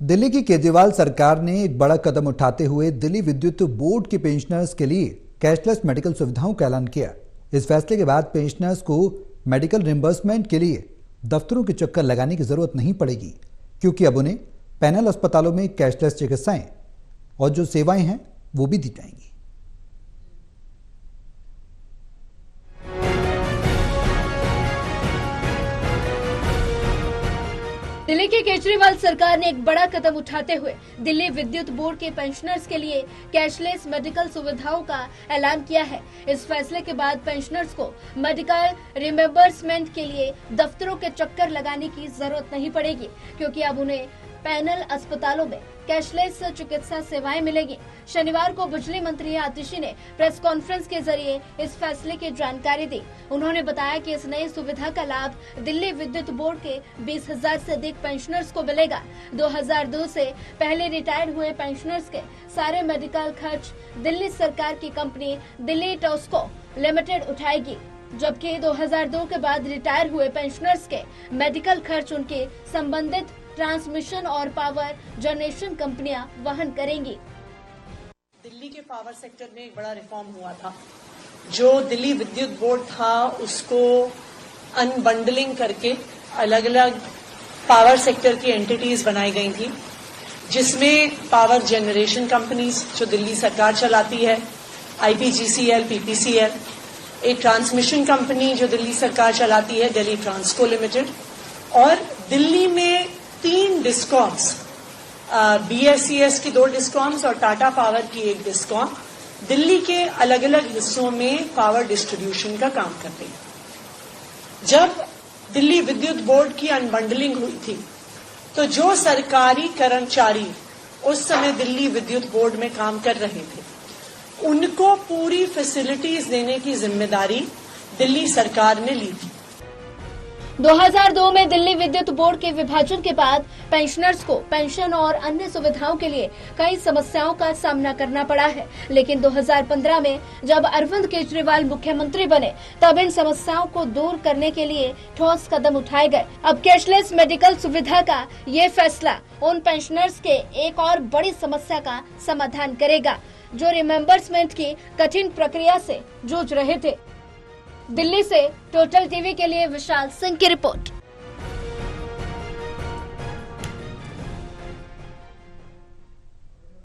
दिल्ली की केजरीवाल सरकार ने एक बड़ा कदम उठाते हुए दिल्ली विद्युत बोर्ड के पेंशनर्स के लिए कैशलेस मेडिकल सुविधाओं का ऐलान किया। इस फैसले के बाद पेंशनर्स को मेडिकल रिम्बर्समेंट के लिए दफ्तरों के चक्कर लगाने की जरूरत नहीं पड़ेगी, क्योंकि अब उन्हें पैनल अस्पतालों में कैशलेस चिकित्साएं और जो सेवाएं हैं वो भी दी जाएंगी। दिल्ली की केजरीवाल सरकार ने एक बड़ा कदम उठाते हुए दिल्ली विद्युत बोर्ड के पेंशनर्स के लिए कैशलेस मेडिकल सुविधाओं का ऐलान किया है। इस फैसले के बाद पेंशनर्स को मेडिकल रिमेम्बर्समेंट के लिए दफ्तरों के चक्कर लगाने की जरूरत नहीं पड़ेगी, क्योंकि अब उन्हें पैनल अस्पतालों में कैशलेस चिकित्सा सेवाएं मिलेगी। शनिवार को बिजली मंत्री आतिशी ने प्रेस कॉन्फ्रेंस के जरिए इस फैसले की जानकारी दी। उन्होंने बताया कि इस नई सुविधा का लाभ दिल्ली विद्युत बोर्ड के 20,000 से अधिक पेंशनर्स को मिलेगा। 2002 से पहले रिटायर्ड हुए पेंशनर्स के सारे मेडिकल खर्च दिल्ली सरकार की कंपनी दिल्ली टॉस्को लिमिटेड उठाएगी, जबकि 2002 के बाद रिटायर हुए पेंशनर्स के मेडिकल खर्च उनके संबंधित ट्रांसमिशन और पावर जनरेशन कंपनियां वहन करेंगी। दिल्ली के पावर सेक्टर में एक बड़ा रिफॉर्म हुआ था। जो दिल्ली विद्युत बोर्ड था उसको अनबंडलिंग करके अलग अलग पावर सेक्टर की एंटिटीज बनाई गई थी, जिसमें पावर जनरेशन कंपनीज जो दिल्ली सरकार चलाती है, IPGCL, PPCL, एक ट्रांसमिशन कंपनी जो दिल्ली सरकार चलाती है, दिल्ली ट्रांसको लिमिटेड, और दिल्ली में 3 डिस्कॉम्स, BSES की 2 डिस्कॉम्स और टाटा पावर की 1 डिस्कॉम दिल्ली के अलग अलग हिस्सों में पावर डिस्ट्रीब्यूशन का काम करते हैं। जब दिल्ली विद्युत बोर्ड की अनबंडलिंग हुई थी तो जो सरकारी कर्मचारी उस समय दिल्ली विद्युत बोर्ड में काम कर रहे थे उनको पूरी फैसिलिटीज देने की जिम्मेदारी दिल्ली सरकार ने ली थी। 2002 में दिल्ली विद्युत बोर्ड के विभाजन के बाद पेंशनर्स को पेंशन और अन्य सुविधाओं के लिए कई समस्याओं का सामना करना पड़ा है, लेकिन 2015 में जब अरविंद केजरीवाल मुख्यमंत्री बने तब इन समस्याओं को दूर करने के लिए ठोस कदम उठाए गए। अब कैशलेस मेडिकल सुविधा का ये फैसला उन पेंशनर्स के एक और बड़ी समस्या का समाधान करेगा जो रिमेम्बर्समेंट की कठिन प्रक्रिया से जूझ रहे थे। दिल्ली से टोटल टीवी के लिए विशाल सिंह की रिपोर्ट।